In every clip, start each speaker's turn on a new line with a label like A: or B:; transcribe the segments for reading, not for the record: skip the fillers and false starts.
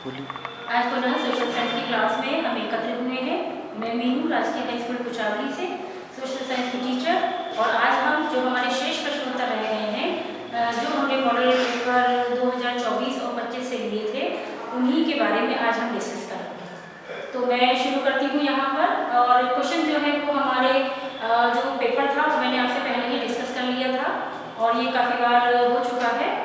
A: आज पुनः social science की क्लास में हम एकत्रित हुए हैं। मैं मीनू राजकीय हाई स्कूल कुचावली से सोशल साइंस की टीचर, और आज हम जो हमारे शेष प्रश्नोत्तर रह गए हैं, जो हमने मॉडल पेपर 2024 और 25 से लिए थे, उन्हीं के बारे में आज हम डिस्कस करेंगे। तो मैं शुरू करती हूँ यहाँ पर। और क्वेश्चन जो है वो हमारे जो पेपर था वो मैंने आपसे पहले ही डिस्कस कर लिया था और ये काफ़ी बार हो चुका है,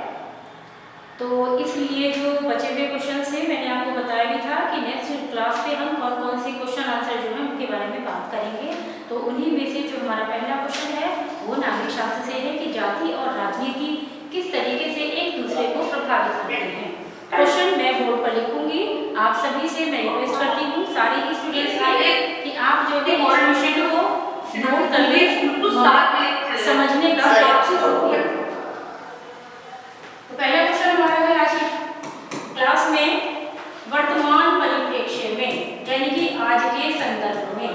A: तो इसलिए जो बचे हुए क्वेश्चन थे मैंने आपको बताया भी था कि नेक्स्ट क्लास पे हम कौन कौन से क्वेश्चन आंसर जो है उनके बारे में बात करेंगे। तो उन्हीं में से जो हमारा पहला क्वेश्चन है वो नागरिक शास्त्र से है कि जाति और राजनीति किस तरीके से एक दूसरे को प्रभावित करते हैं। क्वेश्चन मैं बोर्ड पर लिखूंगी। आप सभी से मैं रिक्वेस्ट करती हूँ, सारे ही स्टूडेंट्स से, कि आप जो है क्वेश्चन को नोट कर ले, समझने का प्रयास करो। तो पहला क्वेश्चन हमारा है आज की क्लास में, वर्तमान परिप्रेक्ष्य में यानी कि आज के संदर्भ में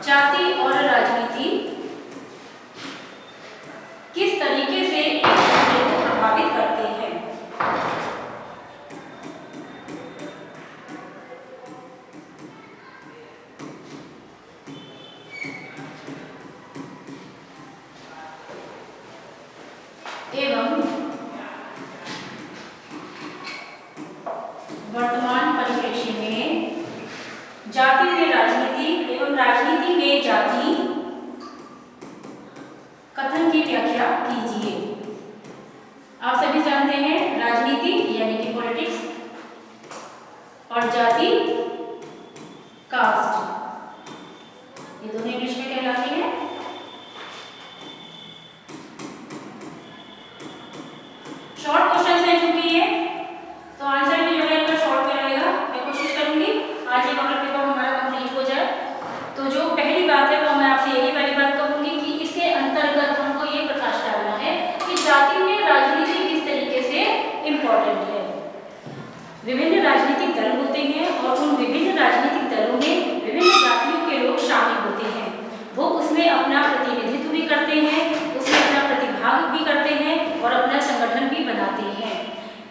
A: जाति और राजनीति किस तरीके से एक दूसरे को प्रभावित करते हैं। एवं वर्तमान परिप्रेक्ष्य में जाति में राजनीति एवं राजनीति में जाति कथन की व्याख्या कीजिए। आप सभी जानते हैं राजनीति यानी कि पॉलिटिक्स और जाति कास्ट, ये दोनों इंग्लिश में कहलाती है। शॉर्ट क्वेश्चन है चूंकि ये, तो आंसर भी जो है इतना शॉर्ट में रहेगा। मैं कोशिश करूंगी आज ये मॉडल पेपर हमारा कंप्लीट हो जाए। तो जो पहली बात है वो मैं आपसे यही पहली बात कहूंगी कि इसके अंतर्गत हमको ये प्रकाश डालना है कि जाति में राजनीति किस तरीके से इम्पोर्टेंट है। विभिन्न राजनीतिक दल होते हैं और उन विभिन्न राजनीतिक दलों में विभिन्न जातियों के लोग शामिल होते हैं। वो उसमें अपना प्रतिनिधित्व भी करते हैं, उसमें अपना प्रतिभाग भी करते हैं और अपना संगठन भी बनाते हैं।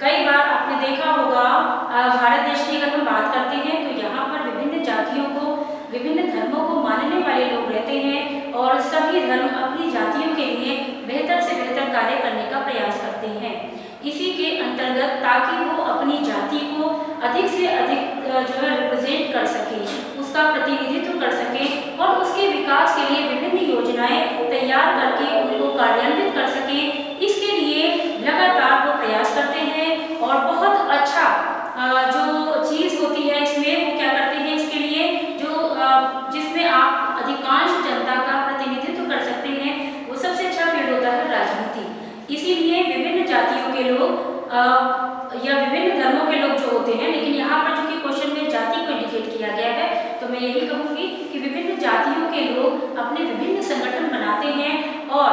A: कई बार आपने देखा होगा, भारत देश की अगर हम बात करते हैं तो यहाँ पर विभिन्न जातियों को, विभिन्न धर्मों को मानने वाले लोग रहते हैं और सभी धर्म अपनी जातियों के लिए बेहतर से बेहतर कार्य करने का प्रयास करते हैं। इसी के अंतर्गत ताकि वो अपनी जाति को अधिक से अधिक जो है रिप्रेजेंट कर सके, उसका प्रतिनिधित्व कर सके और उसके विकास के लिए विभिन्न योजनाएं तैयार करके उनको कार्यान्वित कर सके, इसके लिए लगातार वो प्रयास करते हैं। और बहुत अच्छा जो चीज़ होती है इसमें वो क्या करते हैं, इसके लिए जो जिसमें आप अधिकांश जनता का प्रतिनिधित्व कर सकते हैं, वो सबसे अच्छा फील्ड होता है राजनीति। इसीलिए विभिन्न जातियों के लोग या विभिन्न धर्मों के लोग जो होते हैं, लेकिन यहाँ पर चूंकि क्वेश्चन में जाति को इंडिकेट किया गया है तो मैं यही कहूँगी कि विभिन्न जातियों के लोग अपने विभिन्न संगठन बनाते हैं और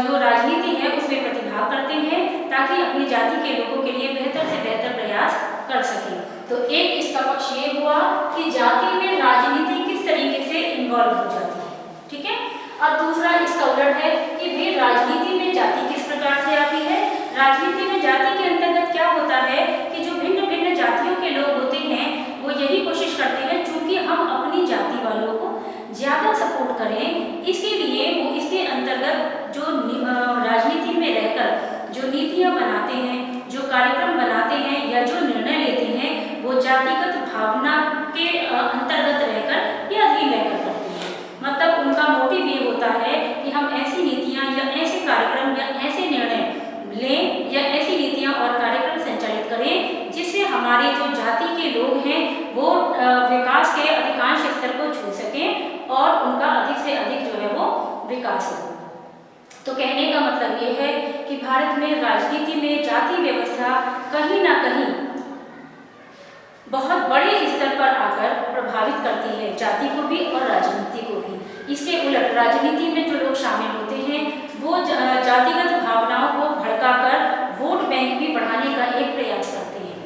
A: जो राजनीति है उसमें प्रतिभाग करते हैं ताकि अपनी जाति के लोगों के लिए बेहतर से बेहतर प्रयास कर सकें। तो एक इसका पक्ष ये हुआ कि जाति में राजनीति किस तरीके से इन्वॉल्व हो जाती है, ठीक है। और दूसरा इसका उलट है कि भाई राजनीति में जाति किस प्रकार से आती है। राजनीति में जाति के अंतर्गत क्या होता है कि जो भिन्न भिन्न जातियों के लोग होते हैं वो यही कोशिश करते हैं चूंकि हम अपनी जाति वालों को ज़्यादा सपोर्ट करें, इसके लिए वो इसके अंतर्गत जो राजनीति में रहकर जो नीतियाँ बनाते हैं, जो कार्यक्रम बनाते हैं या जो निर्णय लेते हैं, वो जातिगत भावना के अंतर्गत रहकर या अधीन रहकर करते हैं। मतलब उनका मोटिव ये होता है कि हम ऐसी नीतियाँ या ऐसे कार्यक्रम या ऐसे निर्णय लें या ऐसी नीतियाँ और कार्यक्रम संचालित करें जिससे हमारे जो जाति के लोग हैं वो विकास के अधिकांश स्तर को छू सकें और उनका अधिक से अधिक जो है वो विकास हो। तो कहने का मतलब ये है कि भारत में राजनीति में जाति व्यवस्था कहीं ना कहीं बहुत बड़े स्तर पर आकर प्रभावित करती है, जाति को भी और राजनीति को भी। इसके उलट राजनीति में जो लोग शामिल होते हैं वो जातिगत भावनाओं को भड़काकर वोट बैंक भी बढ़ाने का एक प्रयास करते हैं।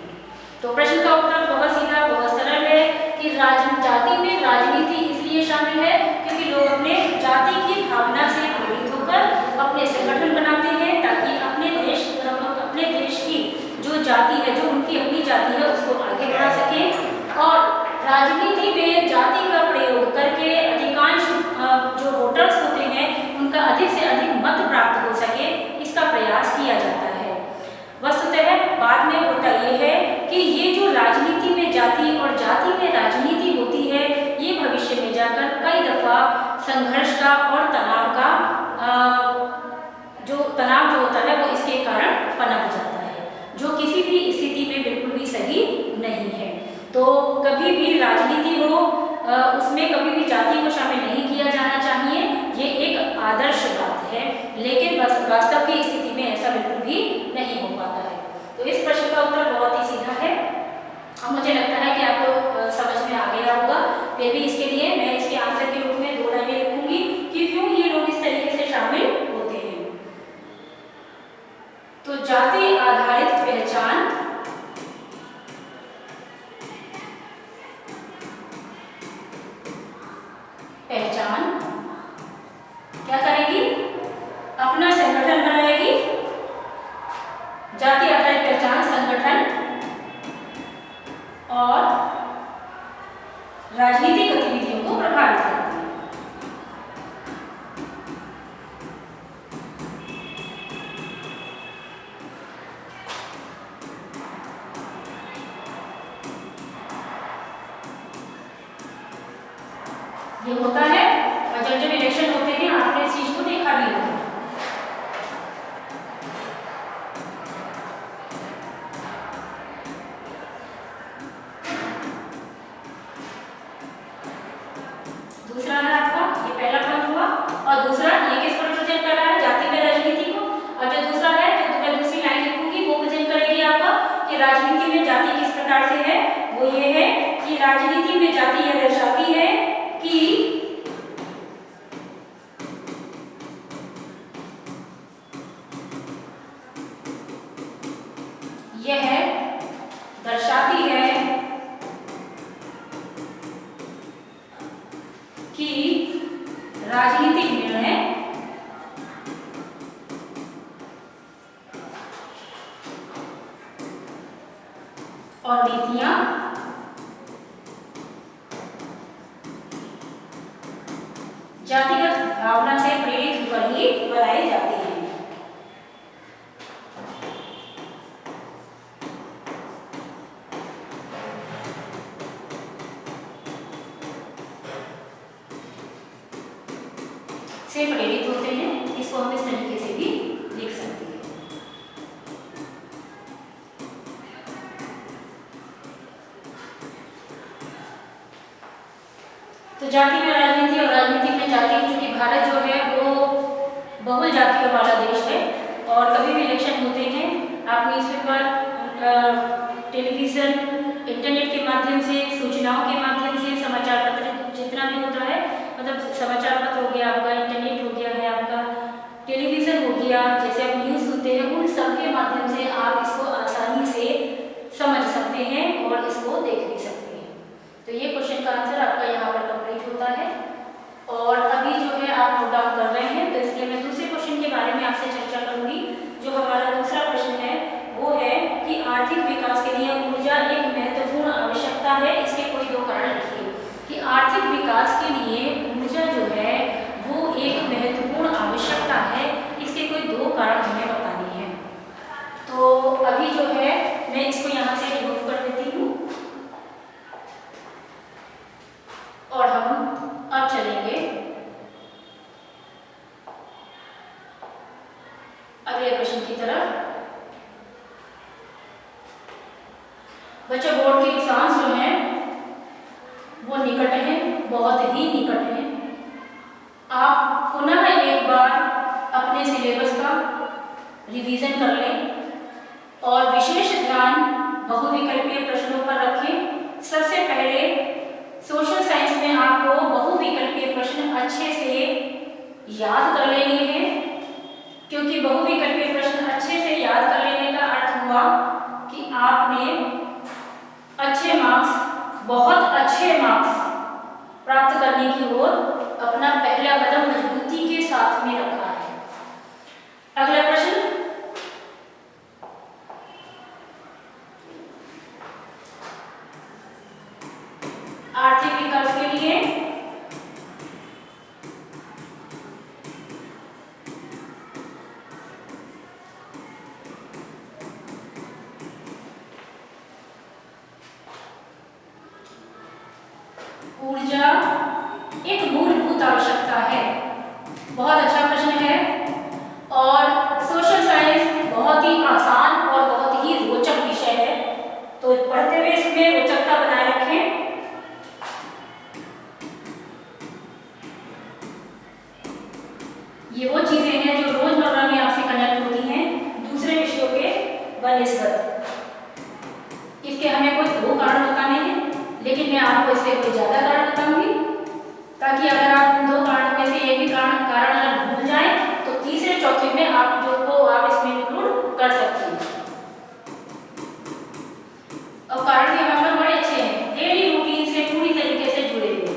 A: तो प्रश्न का उत्तर बहुत सीधा, बहुत सरल है कि जाति में राजनीति इसलिए शामिल है क्योंकि लोग अपने जाति की भावना से प्रेरित होकर अपने संगठन बनाते हैं ताकि अपने देश की जो जाति है, जो उनकी अपनी राजनीति में जाति का प्रयोग करके अधिकांश जो वोटर्स होते हैं उनका अधिक से अधिक मत प्राप्त हो सके, इसका प्रयास किया जाता है। वस्तुतः बाद में होता ये है कि ये जो राजनीति में जाति और जाति में राजनीति होती है, ये भविष्य में जाकर कई दफा संघर्ष का और तनाव का जो होता है वो इसके कारण पनप जाता है, जो किसी भी स्थिति में बिल्कुल भी सही नहीं है। तो कभी भी राजनीति हो उसमें कभी भी जाति को शामिल नहीं किया जाना चाहिए, ये एक आदर्श बात है, लेकिन वास्तव की स्थिति में ऐसा बिल्कुल भी नहीं हो पाता है। तो इस प्रश्न का उत्तर बहुत ही सीधा है और मुझे लगता है कि आपको समझ में आ गया होगा। फिर भी इसके लिए मैं इसके आंसर के रूप में 2 लाइनें लिखूंगी कि क्यों ये लोग इस तरीके से शामिल होते हैं। तो जाति आधारित पहचान क्या करेगी? अपना संगठन बनाएगी। जाति आधारित पहचान संगठन और राजनीतिक गतिविधियों को प्रभावित करती है। ये होता है और जब इलेक्शन होते हैं आपने इस चीज को देखा भी होगा। दूसरा है आपका, ये पहला पॉइंट हुआ, और दूसरा ये किस पर प्रेजेंट कर रहा है? जाति में राजनीति को। और जो दूसरा है, जो मैं दूसरी लाइन लिखूंगी वो प्रेजेंट करेगी आपका कि राजनीति में जाति किस प्रकार से है। वो ये है कि राजनीति में जाति यह दर्शाती है कि यह दर्शाती है कि राजनीतिक निर्णय और नीतियां जातिगत भावना से प्रेरित होकर ही बनाई जाती है। से प्रेरित होते हैं, इसको हम इस तरीके से भी लिख सकते हैं। तो जाति में राजनीति और राजनीति में जाति, क्योंकि भारत जो है वो बहुल जातियों वाला देश है और कभी भी इलेक्शन होते हैं आप न्यूज़पेपर, टेलीविजन, इंटरनेट के माध्यम से, सूचनाओं के माध्यम से, समाचार पत्र जितना भी होता है, मतलब समाचार पत्र हो गया आपका, इंटरनेट हो गया है आपका, टेलीविजन हो गया, जैसे आप न्यूज़ सुनते हैं, उन सब के माध्यम से आप इसको आसानी से समझ सकते हैं और इसको देख भी सकते हैं। तो ये क्वेश्चन का आंसर आपका यहाँ पर कंप्लीट होता है। और अभी जो है आप नोट डाउन कर रहे हैं, तो इसलिए मैं दूसरे क्वेश्चन के बारे में आपसे चर्चा करूंगी। जो हमारा दूसरा प्रश्न है वो है कि आर्थिक विकास के लिए ऊर्जा एक महत्वपूर्ण आवश्यकता है। इसके कोई 2 कारण लिखिए कि आर्थिक विकास के लिए ऊर्जा जो है वो एक महत्वपूर्ण आवश्यकता है। इसके कोई 2 कारण हमें बताने हैं। तो अभी जो है मैं इसको यहाँ से रिमूव कर देती हूँ और हम अब चलेंगे अगले प्रश्न की तरफ। बच्चों, बोर्ड के एग्जाम्स जो हैं वो निकट हैं, बहुत ही निकट हैं। आप पुनः एक बार अपने सिलेबस का रिवीजन कर लें और विशेष ध्यान बहुविकल्पीय प्रश्नों पर रखें। सबसे पहले सोशल साइंस में आपको बहुविकल्पीय प्रश्न अच्छे से याद कर लेने हैं, क्योंकि बहुविकल्पीय प्रश्न अच्छे से याद कर लेने का अर्थ हुआ कि आपने अच्छे मार्क्स, बहुत अच्छे मार्क्स प्राप्त करने की ओर अपना पहला कदम मजबूती के साथ में रखा है। अगला प्रश्न, ऊर्जा एक मूलभूत आवश्यकता है। बहुत अच्छा प्रश्न है और सोशल साइंस बहुत ही आसान और बहुत ही रोचक विषय है, तो पढ़ते हुए इसमें रोचकता बनाए रखें। ये वो चीजें हैं जो रोजमर्रा में आपसे कनेक्ट होती हैं दूसरे विषयों के बनिस्बत। इसके हमें कोई दो कारण बताने हैं, लेकिन मैं आपको इससे कोई ज्यादा कारण बताऊंगी, ताकि अगर आप उन दो कारणों में से एक भी कारण अगर भूल जाएं तो तीसरे चौथे में आप जो को आप इसमें इंक्लूड कर सकते हैं। और कारण भी हमारे बड़े अच्छे हैं, डेली रूटीन से पूरी तरीके से जुड़े हुए।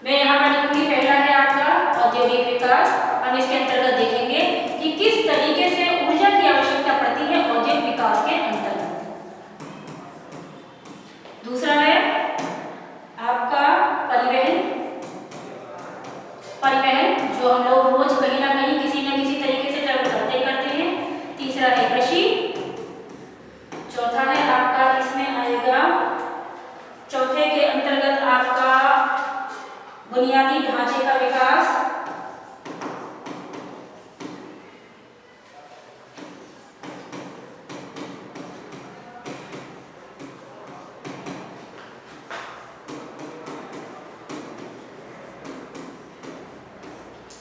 A: मैं यहाँ पर लिखूंगी, पहला है आपका औद्योगिक विकास। हम इसके अंतर्गत देखेंगे कि किस तरीके से ऊर्जा की आवश्यकता पड़ती है औद्योगिक विकास के अंतर्गत। दूसरा है आपका परिवहन, जो हम लोग रोज कहीं ना कहीं किसी न किसी तरीके से ट्रैवल करते हैं। तीसरा है कृषि। चौथा है आपका, इसमें आएगा चौथे के अंतर्गत आपका बुनियादी ढांचे का विकास।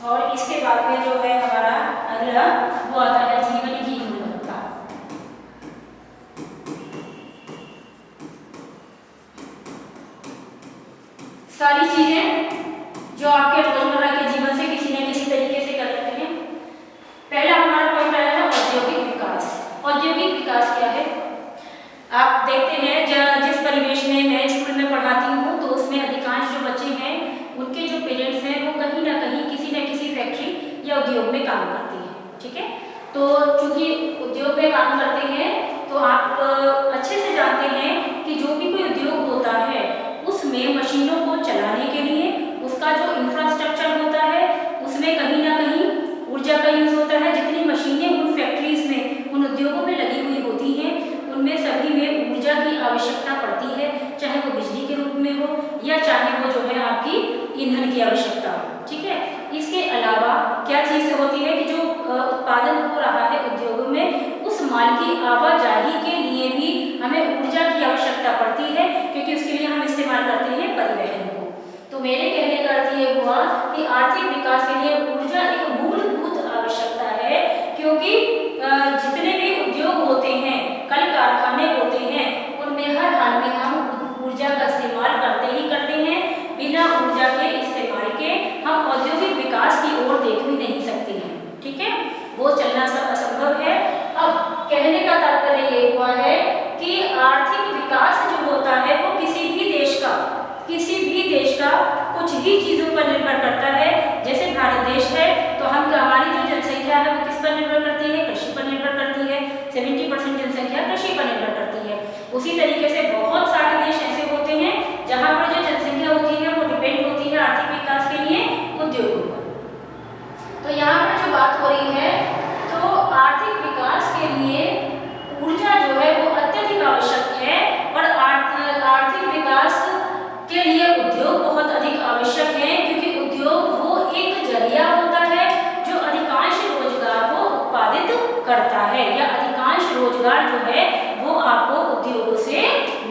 A: और इसके बाद में जो है हमारा अगला वो आता है जीवन की गुणवत्ता। सारी चीजें जो आपके रोजमर्रा के जीवन से किसी न किसी तरीके से कनेक्ट हैं। पहला हमारा पॉइंट आया है औद्योगिक विकास। औद्योगिक विकास क्या है? आप देखते हैं जिस परिवेश में मैं स्कूल में पढ़ाती हूँ, तो उसमें अधिकांश जो बच्चे हैं उनके जो पेरेंट्स हैं वो कहीं ना कहीं किसी न किसी फैक्ट्री या उद्योग में काम करते हैं। ठीक है, तो चूंकि उद्योग में काम करते हैं तो आप अच्छे से जानते हैं कि जो भी कोई उद्योग होता है उसमें मशीनों को चलाने के लिए उसका जो इंफ्रास्ट्रक्चर होता है उसमें कहीं ना कहीं ऊर्जा का यूज होता है। जितनी मशीनें उन फैक्ट्रीज में, उन उद्योगों में लगी हुई होती हैं, उनमें सभी में ऊर्जा की आवश्यकता पड़ती है, चाहे वो बिजली के रूप में हो या चाहे वो जो है आपकी ईंधन की आवश्यकता हो। ठीक है, इसके अलावा क्या चीज होती है कि जो उत्पादन हो रहा है उद्योगों में, उस माल की आवाजाही के लिए भी हमें ऊर्जा की आवश्यकता पड़ती है, क्योंकि उसके लिए हम इस्तेमाल करते हैं परिवहन को। तो मेरे कहने का अर्थ ये हुआ कि आर्थिक विकास के लिए ऊर्जा एक मूलभूत आवश्यकता है, क्योंकि जितने भी उद्योग होते हैं, कल कारखाने होते हैं, उनमें हर हाल में हम ऊर्जा का इस्तेमाल करते ही करते हैं। बिना ऊर्जा के इस्तेमाल के हम औद्योगिक विकास की ओर देख भी नहीं सकते हैं। ठीक है, वो चलना असंभव है। अब कहने का तात्पर्य ये हुआ है कि आर्थिक विकास जो होता है वो किसी भी देश का कुछ ही चीजों पर निर्भर करता है। जैसे भारत देश है तो हमारी जो जनसंख्या है वो किस पर निर्भर करती है? कृषि पर निर्भर करती है। 70% जनसंख्या कृषि पर निर्भर करती है। उसी तरीके से बहुत सारे देश ऐसे होते हैं जहाँ पर जो जनसंख्या होती है वो डिपेंड होती है आर्थिक विकास के लिए उद्योगों पर। तो यहाँ पर जो बात हो रही है, तो आर्थिक विकास के लिए ऊर्जा जो है वो अत्यधिक आवश्यक है, और आर्थिक विकास के लिए उद्योग बहुत अधिक आवश्यक है, क्योंकि उद्योग वो एक जरिया होता है जो अधिकांश रोजगार को उत्पादित करता है, या अधिकांश रोजगार जो है वो आपको उद्योगों से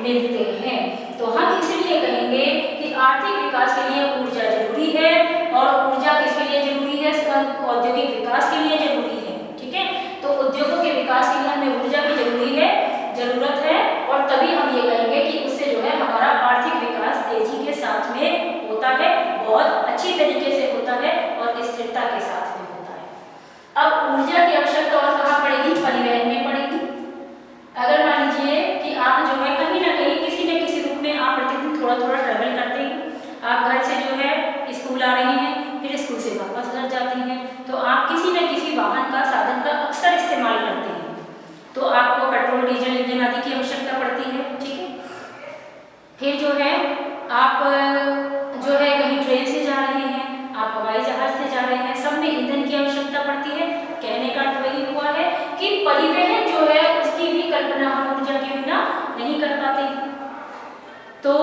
A: मिलते हैं। तो हम इसलिए कहेंगे कि आर्थिक विकास के लिए ऊर्जा जरूरी है, और ऊर्जा किसके लिए जरूरी है? औद्योगिक विकास के लिए जरूरी है। ठीक है, तो उद्योगों के विकास के लिए हमें ऊर्जा की जरूरत है, और तभी हम ये कहेंगे कि उससे जो है हमारा आर्थिक विकास तेजी के साथ में होता है, बहुत अच्छी तरीके से होता है और स्थिरता के साथ में होता है। अब ऊर्जा की आवश्यकता और कहाँ पड़ेगी? परिवहन में पड़ेगी। अगर मान लीजिए कि आप जो है कहीं ना कहीं किसी न किसी रूप में आप प्रतिदिन थोड़ा थोड़ा ट्रैवल करते हैं, आप घर से जो है स्कूल आ रहे हैं, फिर स्कूल से वापस घर जाते हैं, तो आप किसी न किसी वाहन का, साधन का अक्सर इस्तेमाल करते हैं, तो आपको पेट्रोल, डीजल, इंजन आदि की आवश्यकता पड़ती है। ठीक है, फिर जो है आप जो है कहीं ट्रेन से जा रहे हैं, आप हवाई जहाज से जा रहे हैं, सब में ईंधन की आवश्यकता पड़ती है। कहने का अर्थ वही हुआ है कि परिवहन जो है उसकी भी कल्पना हम ऊर्जा के बिना नहीं कर पाते। तो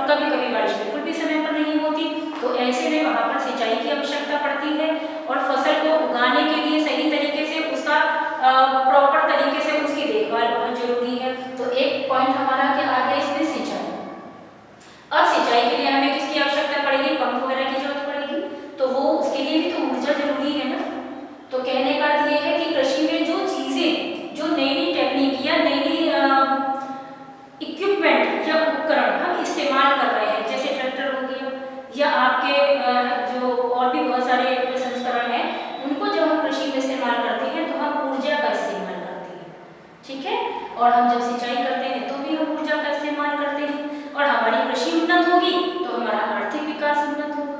A: कभी कभी बारिश बिल्कुल भी समय पर नहीं होती, तो ऐसे में वहाँ पर सिंचाई की आवश्यकता पड़ती है और फसल को उगाने के लिए सही तरीके से उसका प्रॉपर तरीके से उसकी देखभाल बहुत जरूरी है। तो एक पॉइंट हमारा क्या आ गया इसमें, सिंचाई। अब सिंचाई के लिए हमें किसकी आवश्यकता पड़ेगी, पंप वगैरह की जरूरत पड़ेगी, तो वो उसके लिए भी तो ऊर्जा जरूरी है ना। तो कहने का अर्थ ये है कि कृषि में जो चीजें, जो नई नई टेक्निक या नई नई इक्विपमेंट या उपकरण हम इस्तेमाल कर रहे हैं, जैसे ट्रैक्टर हो गया या आपके जो और भी बहुत सारे संस्करण हैं, उनको जब हम कृषि में इस्तेमाल करते हैं तो हम ऊर्जा का इस्तेमाल करते हैं, ठीक है। और हम जब सिंचाई करते हैं तो भी हम ऊर्जा का इस्तेमाल करते हैं, और हमारी कृषि उन्नत होगी तो हमारा आर्थिक विकास उन्नत होगा।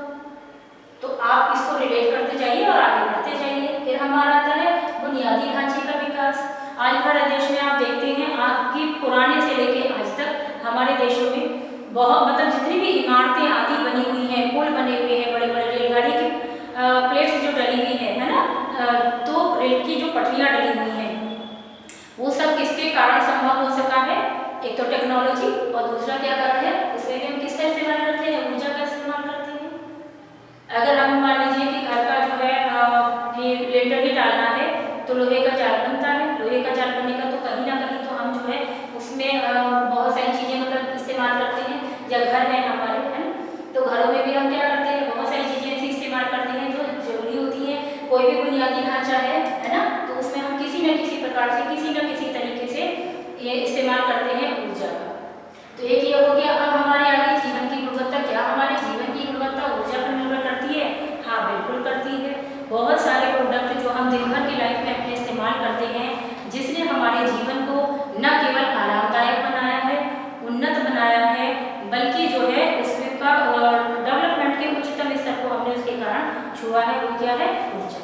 A: तो आप इसको रिलेट करते जाइए और आगे बढ़ते जाइए। फिर हमारा आता है बुनियादी ढांचे का विकास। आज भारत देश में आप देखते हैं आपकी पुराने से लेके आज तक हमारे देशों में बहुत मतलब जितनी भी इमारतें आदि बनी हुई हैं, पुल बने हुए हैं, बड़े बड़े रेलगाड़ी की प्लेट्स जो डली हुई है ना, तो रेल की जो पटरियां डली हुई हैं, वो सब किसके कारण संभव हो सका है, एक तो टेक्नोलॉजी और दूसरा क्या कारण है, इसमें हम किसका इस्तेमाल करते हैं, ऊर्जा का इस्तेमाल करते हैं। अगर हम मान लीजिए कि घर का जो है ये लेंटर ही डालना है तो लोहे का जाल बनता है, लोहे का जाल बनने का तो कहीं ना कहीं तो हम जो है उसमें बहुत सारी चीजें मतलब इस्तेमाल करते हैं, या घर है हमारे, है ना, तो घरों में भी हम क्या करते हैं, बहुत सारी चीजें ऐसी इस्तेमाल करते हैं जो जरूरी होती है। कोई भी बुनियादी ढांचा है ना, तो उसमें हम किसी न किसी प्रकार से किसी न किसी तरीके से ये इस्तेमाल करते हैं ऊर्जा का। तो एक ये हो गया। अब हमारे आगे जीवन की गुणवत्ता, क्या हमारे जीवन की गुणवत्ता ऊर्जा पर निर्भर करती है? हाँ बिल्कुल करती है। बहुत सारे प्रोडक्ट जो हम दिन भर की लाइफ में अपने इस्तेमाल करते हैं, जिसने हमारे जीवन को न केवल आरामदायक बनाया है, उन्नत बनाया है, बल्कि जो है उसका डेवलपमेंट के उच्चतम स्तर को हमने उसके कारण छुआ है, वो क्या है? ऊर्जा।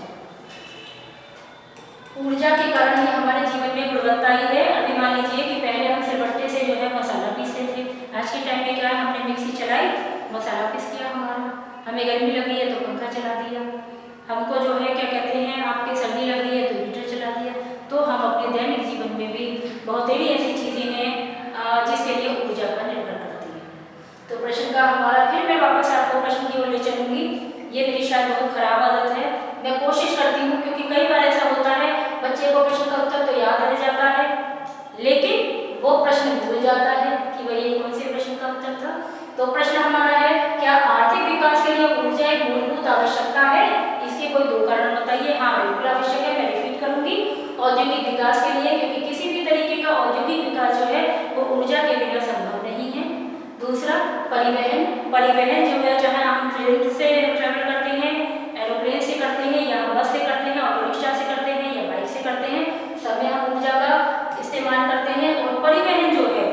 A: ऊर्जा के कारण ही हमारे जीवन में गुणवत्ता आई है। अभी मान लीजिए कि पहले हम सिलबट्टे से जो है मसाला पीसते थे, आज के टाइम में क्या है, हमने मिक्सी चलाई, मसाला पीस दिया हमारा, हमें गर्मी लग रही है तो पंखा चला दिया, हमको जो है क्या कहते हैं आपके सर्दी लग रही है तो हीटर चला दिया। तो हम अपने दैनिक जीवन में भी बहुत सारी ऐसी चीज़ें हैं जिसके लिए ऊर्जा पर निर्भर करती है। तो प्रश्न का हमारा, फिर मैं वापस आपको प्रश्न की ओर ले चलूंगी। ये मेरी शायद बहुत खराब आदत है, मैं कोशिश करती हूँ, क्योंकि कई बार ऐसा होता है बच्चे को प्रश्न का उत्तर तो याद रह जाता है, लेकिन वो प्रश्न भूल जाता है कि वह ये कौन से प्रश्न का उत्तर था। तो प्रश्न हमारा है, क्या आर्थिक विकास के लिए ऊर्जा एक मूलभूत आवश्यकता है? इसके कोई दो कारण बताइए। हाँ बिल्कुल आवश्यक है, मैं रिपीट करूंगी। औद्योगिक विकास के लिए, क्योंकि किसी भी तरीके का औद्योगिक विकास जो है वो ऊर्जा के बिना संभव नहीं है। दूसरा परिवहन, परिवहन जो है चाहे हम ट्रेन से ट्रेवल करते हैं, एरोप्लेन से करते हैं, या बस से करते हैं, ऑटो रिक्शा से करते हैं, या बाइक से करते हैं, सब में हम ऊर्जा का इस्तेमाल करते हैं। और परिवहन जो है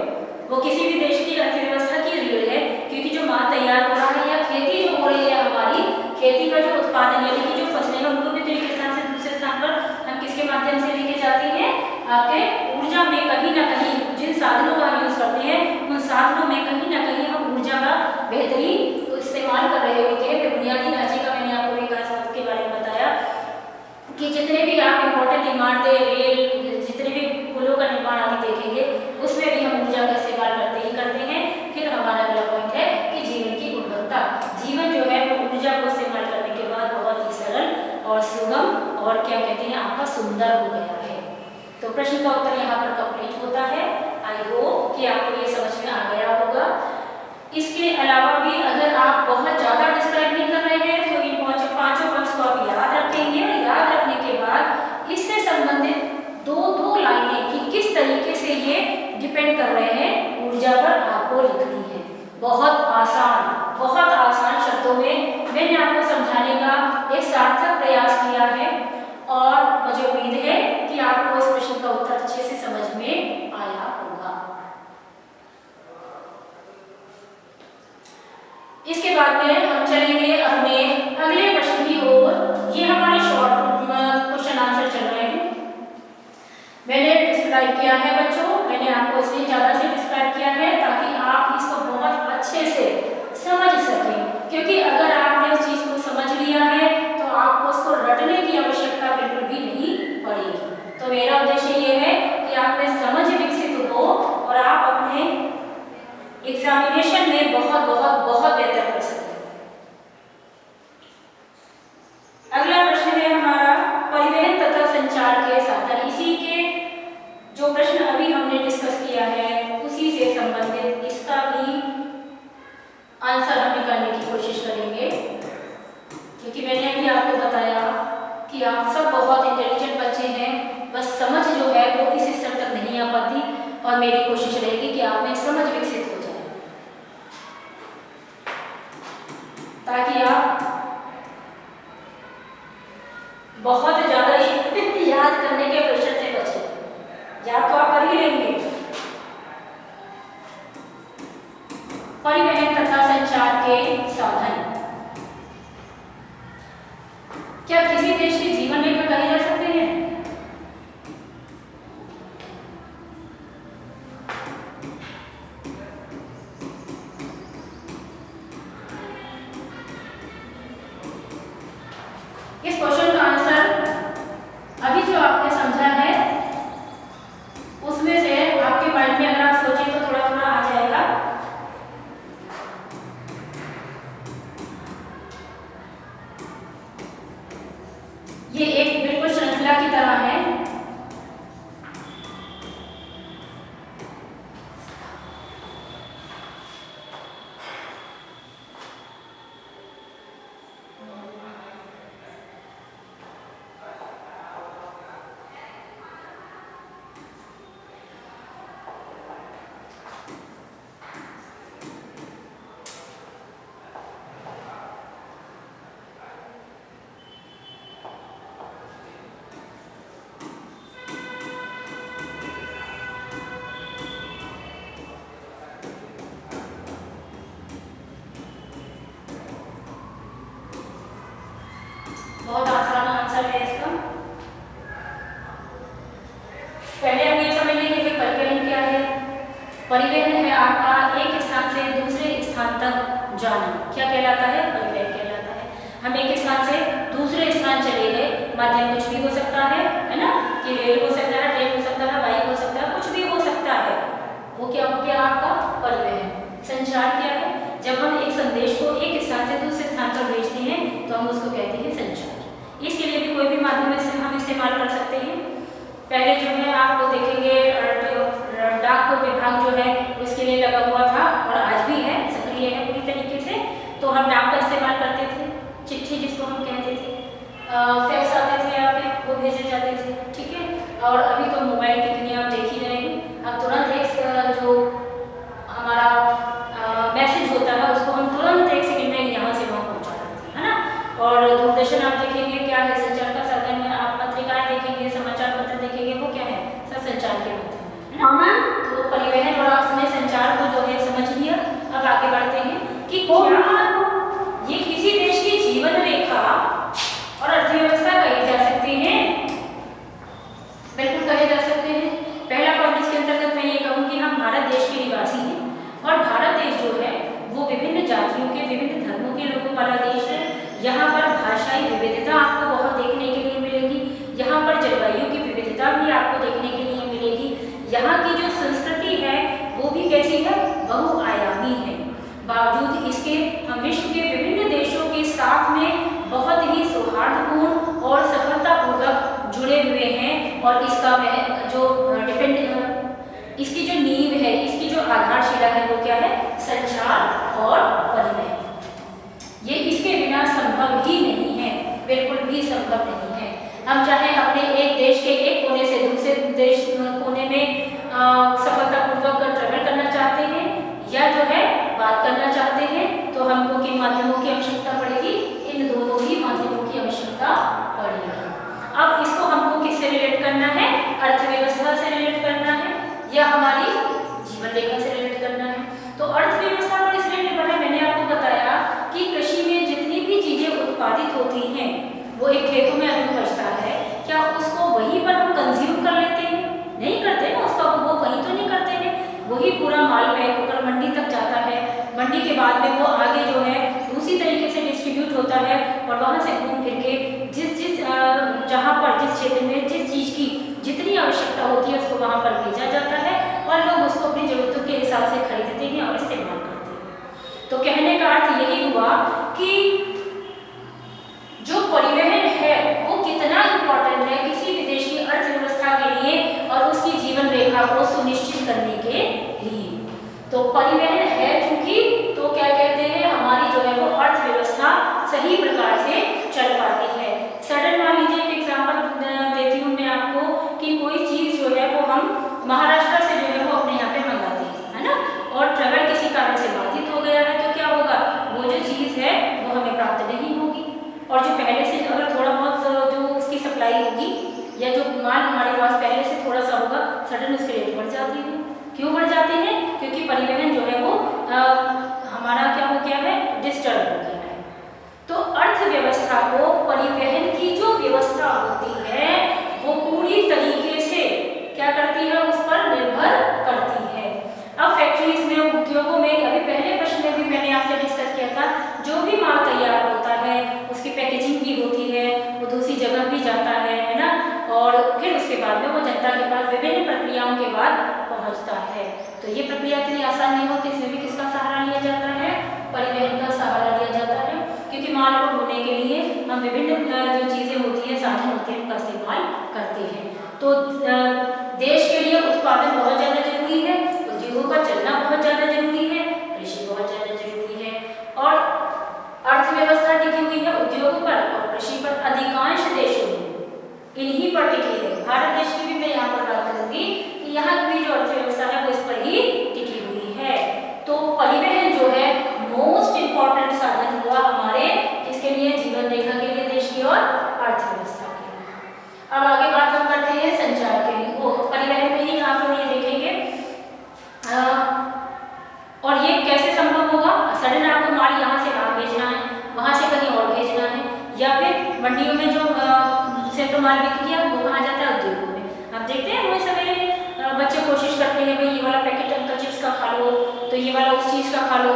A: वो किसी भी देश की अर्थव्यवस्था की रीढ़ है, क्योंकि जो माल तैयार हो रहा है या खेती जो हो रही है हमारी, खेती का जो उत्पादन यानी कि जो फसलें हैं उनको भी तो एक स्थान से दूसरे स्थान पर हम किसके माध्यम से लेके जाते हैं? आपके ऊर्जा में कहीं ना कहीं जिन साधनों का हम यूज करते हैं, उन साधनों में कहीं ना कहीं हम ऊर्जा का बेहतरीन इस्तेमाल कर रहे होते हैं। फिर बुनियादी ढांचे का मैंने आपको विकास के बारे में बताया कि जितने भी आप इम्पोर्टेंट इमारतें, रेल, जितने भी पुलों का निर्माण आदि देखेंगे, उसमें भी हम ऊर्जा का इस्तेमाल करते ही करते हैं। फिर हमारा अगला पॉइंट है कि जीवन की गुणवत्ता। जीवन जो है वो ऊर्जा को इस्तेमाल करने के बाद बहुत ही सरल और सुगम और क्या कहते हैं आपका सुंदर हो गया है। तो प्रश्न का उत्तर यहाँ पर कंप्लीट होता है। आई होप कि आपको ये समझ में आ गया होगा। इसके अलावा भी अगर आप बहुत ज़्यादा डिस्क्राइब नहीं कर रहे हैं तो इन पांचों पॉइंट्स को आप याद रखेंगे, और याद रखने के बाद इससे संबंधित दो लाइनें कि किस तरीके से ये डिपेंड कर रहे हैं ऊर्जा पर, आपको लिखनी है। बहुत आसान शब्दों में मैंने आपको समझाने का एक सार्थक प्रयास किया है, और मुझे उम्मीद है कि आपको इस प्रश्न का उत्तर अच्छे से समझ में आया होगा। इसके बाद में हम चलेंगे अपने अगले प्रश्न की ओर। ये हमारे शॉर्ट क्वेश्चन आंसर चल रहे हैं। मैंने डिस्क्राइब किया है बच्चों, मैंने आपको इसलिए ज़्यादा से डिस्क्राइब किया है ताकि आप इसको बहुत अच्छे से समझ सकें, क्योंकि अगर आपने उस चीज़ को समझ लिया है तो आपको उसको रटने की आवश्यकता बिल्कुल भी नहीं पड़ेगी। तो मेरा उद्देश्य ये है कि आप में समझ विकसित हो और आप अपने एग्जामिनेशन में बहुत मेरी कोशिश रहेगी कि आप में समझ विकसित हो जाए, ताकि आप बहुत ज़्यादा याद करने के प्रेशर से बचें। याद तो आप कर ही लेंगे। परिवहन तथा संचार के साधन क्या किसी देश की जीवन रेखा कही जा सकते हैं? इस क्वेश्चन का आंसर अभी जो आपने समझा है उसमें से आपके माइंड में अगर आप सोचें तो थोड़ा थोड़ा आ जाएगा। ये एक बिल्कुल श्रृंखला की तरह है। बहुत आसान आंसर है इसका। पहले हम ये समझ लेंगे कि परिवहन क्या है। परिवहन है आपका एक स्थान से दूसरे स्थान तक जाना। क्या कहलाता है? परिवहन कहलाता है। हम एक स्थान से दूसरे स्थान चले गए, माध्यम कुछ भी हो सकता है ना, कि रेल हो सकता है, ट्रेन हो सकता है, बाइक हो सकता है, कुछ भी हो सकता है। वो क्या हो गया आपका परिवहन। संचार क्या है? जब हम एक संदेश को एक स्थान से दूसरे स्थान पर भेजते हैं तो हम उसको कहते हैं संचार। इसके लिए भी कोई भी माध्यम से हम इस्तेमाल कर सकते हैं। पहले जो है आपको देखेंगे डाक विभाग जो है उसके लिए लगा हुआ था और आज भी है, सक्रिय है पूरी तरीके से। तो हम डाक का इस्तेमाल करते थे, चिट्ठी जिसको हम कहते थे, फैक्स आते थे आपके, वो भेजे जाते थे, ठीक है। और अभी तो मोबाइल की दुनिया आप देख ही रहे हैं। अब तुरंत एक जो हमारा मैसेज होता है उसको हम तुरंत 1 सेकंड में यहाँ से वहाँ पहुँचा देते हैं, है ना। और दूरदर्शन आप देखेंगे क्या है, संचार का साधन है। आप पत्रिकाएं देखेंगे, समाचार पत्र देखेंगे, वो क्या है, सब संचार के माध्यम है ना। तो परिवहन और आपने संचार को जो है समझ लिया। अब आगे बढ़ते हैं कि क्या ये किसी देश की जीवन रेखा और अर्थव्यवस्था कही जा सकती है? बिल्कुल कहे जा सकते हैं। पहला पॉइंट इसके अंतर्गत मैं ये कहूँगी, हम भारत देश के निवासी हैं और भारत देश जो है वो विभिन्न जातियों के, विभिन्न धर्मों के लोगों वाला देश है। यहाँ पर भाषाई विविधता आपको बहुत देखने के लिए मिलेगी। यहाँ पर जलवायु की विविधता भी आपको देखने के लिए मिलेगी। यहाँ की जो संस्कृति है वो भी कैसी है, बहुआयामी है। बावजूद इसके हम विश्व के विभिन्न देशों के साथ में बहुत ही सौहार्दपूर्ण और सफलतापूर्वक जुड़े हुए हैं। और इसका जो इसकी जो नींव है, इसकी जो आधारशिला है वो क्या है, संचार और परिवहन। ये इसके बिना संभव ही नहीं है, बिल्कुल भी संभव नहीं है। हम चाहे अपने एक देश के एक कोने से दूसरे देश कोने में सफलतापूर्वक ट्रैवल करना चाहते हैं या जो है बात करना चाहते हैं तो हमको किन माध्यमों की आवश्यकता पड़ेगी, इन दोनों ही माध्यमों की आवश्यकता पड़ेगी। अब इसको हमको किससे रिलेट करना है, अर्थव्यवस्था से रिलेट करना है या हमारी जीवन रेखा से रिलेट करना है। तो अर्थव्यवस्था पर इसलिए निर्भर है, मैंने आपको बताया कि कृषि में जितनी भी चीजें उत्पादित होती हैं वो एक खेतों में अभी बचता है, क्या उसको वहीं पर हम कंज्यूम कर लेते हैं? नहीं करते ना, उसका उपभोग वहीं तो नहीं करते हैं। वही पूरा माल पैक होकर मंडी तक जाता है। मंडी के बाद में वो आगे जो है दूसरी तरीके से डिस्ट्रीब्यूट होता है और वहाँ से घूम फिर के जिस जहाँ पर जिस क्षेत्र में जिस चीज़ की जितनी आवश्यकता होती है उसको वहाँ पर भेजा जाता है और लोग उसको अपनी जरूरतों के हिसाब से खरीदते हैं और इस्तेमाल करते हैं। तो कहने का अर्थ यही हुआ कि जो परिवहन है वो कितना इम्पोर्टेंट है किसी भी देश की अर्थव्यवस्था के लिए और उसकी जीवन रेखा को सुनिश्चित करने के लिए। तो परिवहन है चूंकि, तो क्या कहते हैं, हमारी जो है वो अर्थव्यवस्था सही प्रकार से चल पाती है। सडन मान लीजिए एक एग्जाम्पल देती हूँ मैं आपको कि कोई चीज़ जो है वो हम महाराष्ट्र से जो है वो अपने यहाँ जाती है। क्यों बढ़ जाती है? क्योंकि परिवहन जो है वो हमारा क्या हो गया है, डिस्टर्ब हो गया है। तो अर्थव्यवस्था को परिवहन की जो व्यवस्था होती है वो पूरी तरीके से क्या करती है, उस पर निर्भर करती है। अब फैक्ट्रीज में, उद्योगों में, अभी पहले प्रश्न में भी मैंने आपसे डिस्कस किया था, जो भी माल तैयार होता है उसकी पैकेजिंग भी होती है, वो दूसरी जगह भी जाता है ना, और फिर उसके बाद में वो जनता के पास विभिन्न प्रक्रियाओं के बाद पहुंचता है। तो ये प्रक्रिया इतनी आसान नहीं होती, इसमें भी किसका सहारा लिया जाता है? परिवहन का सहारा लिया जाता है, क्योंकि माल को ढोने के लिए हम विभिन्न जो चीज़ें होती हैं, साधन होते हैं, उनका इस्तेमाल करते हैं। तो देश के लिए उत्पादन बहुत ज़्यादा जरूरी है, उद्योगों का चलना बहुत ज़्यादा जरूरी है, कृषि बहुत ज़्यादा जरूरी है, और अर्थव्यवस्था टिकी हुई है उद्योगों पर और कृषि पर। अधिकांश देशों में इन्हीं पर टिकी है। भारत देश की भी मैं यहाँ पर बात करूंगी कि यहाँ की जो अर्थव्यवस्था है वो इस पर ही टिकी हुई है। तो परिवहन जो है मोस्ट इम्पॉर्टेंट साधन हुआ हमारे किसके लिए? जीवन रेखा के लिए, देश की और अर्थव्यवस्था के लिए। अब आगे बात हम करते हैं संचार के लिए। वो परिवहन में ही आप लोग ये देखेंगे और ये कैसे संभव होगा? सडन आपको माल यहाँ से वहाँ भेजना है, वहाँ से कहीं और भेजना है, या फिर मंडियों में जो से तो माल बिक गया वो कहाँ जाता है? उद्योगों में। आप देखते हैं रोज सवेरे बच्चे कोशिश करते हैं, भाई ये वाला पैकेट अंकल चिप्स का खा लो, तो ये वाला उस चीज़ का खा लो।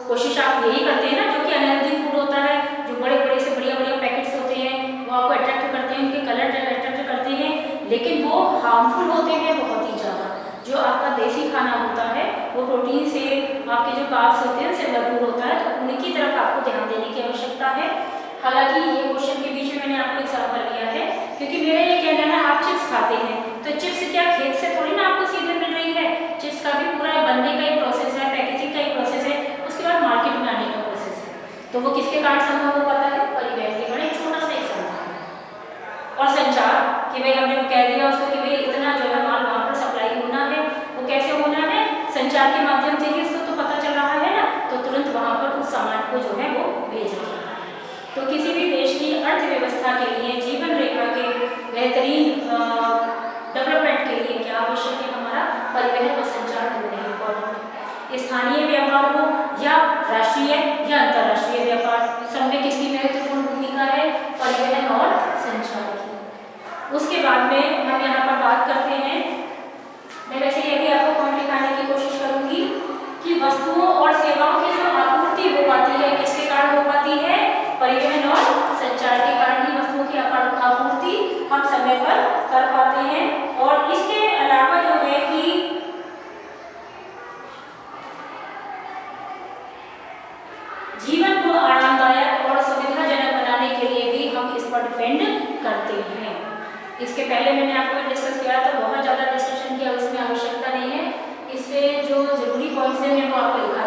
A: कोशिश आप यही करते हैं ना, जो कि अनहेल्दी फूड होता है, जो बड़े बड़े से बढ़िया बढ़िया पैकेट्स होते हैं वो आपको अट्रैक्ट करते हैं, उनके कलर अट्रैक्ट करते हैं, लेकिन वो हार्मफुल होते हैं बहुत ही ज़्यादा। जो आपका देसी खाना होता है वो प्रोटीन से, आपके जो कार्ब्स होते हैं उससे भरपूर होता है, तो उनकी तरफ आपको ध्यान देने की आवश्यकता है। हालांकि ये क्वेश्चन के बीच में मैंने आपको एग्जाम्पल लिया है, क्योंकि मेरा ये कहना है आप चिप्स खाते हैं तो चिप्स क्या खेत से थोड़ी ना आपको सीधे मिल रही है? चिप्स का भी पूरा बनने का एक प्रोसेस है, पैकेजिंग का एक प्रोसेस है, उसके बाद मार्केट में आने का प्रोसेस है। तो वो किसके कारण संभव हो पाता है? परिवहन के कारण। एक छोटा सा एग्जाम्पल है। और संचार कि भाई हमने कह दिया उसको कि भाई इतना जो है माल वहाँ पर सप्लाई होना है, वो कैसे होना है? संचार के माध्यम से ही इसको तो पता चल रहा है ना, तो तुरंत वहाँ पर उस सामान को जो है वो भेजा जाता है। तो किसी भी देश की अर्थव्यवस्था के लिए, जीवन रेखा के बेहतरीन डेवलपमेंट के लिए क्या आवश्यक है? हमारा परिवहन और संचार दोनों ही इम्पोर्टेंट है। स्थानीय व्यापार हो या राष्ट्रीय या अंतर्राष्ट्रीय व्यापार, सब में किसकी महत्वपूर्ण भूमिका है? परिवहन और संचार की। उसके बाद में हम यहाँ पर बात करते हैं, मैं वैसे ये भी आपको पॉइंट दिखाने की कोशिश करूंगी कि वस्तुओं और सेवाओं की जो आपूर्ति हो पाती है किसके कारण हो पाती है? परिवहन और संचार के कारण ही वस्तुओं की आपूर्ति हम समय पर कर पाते हैं। और इसके अलावा जो है कि जीवन को आरामदायक और सुविधाजनक बनाने के लिए भी हम इस पर डिपेंड करते हैं। इसके पहले मैंने आपको डिस्कस किया था, बहुत ज़्यादा डिस्कशन की उसमें आवश्यकता नहीं है। इससे जो जरूरी पॉइंट्स हैं मैं वो आपको लिखा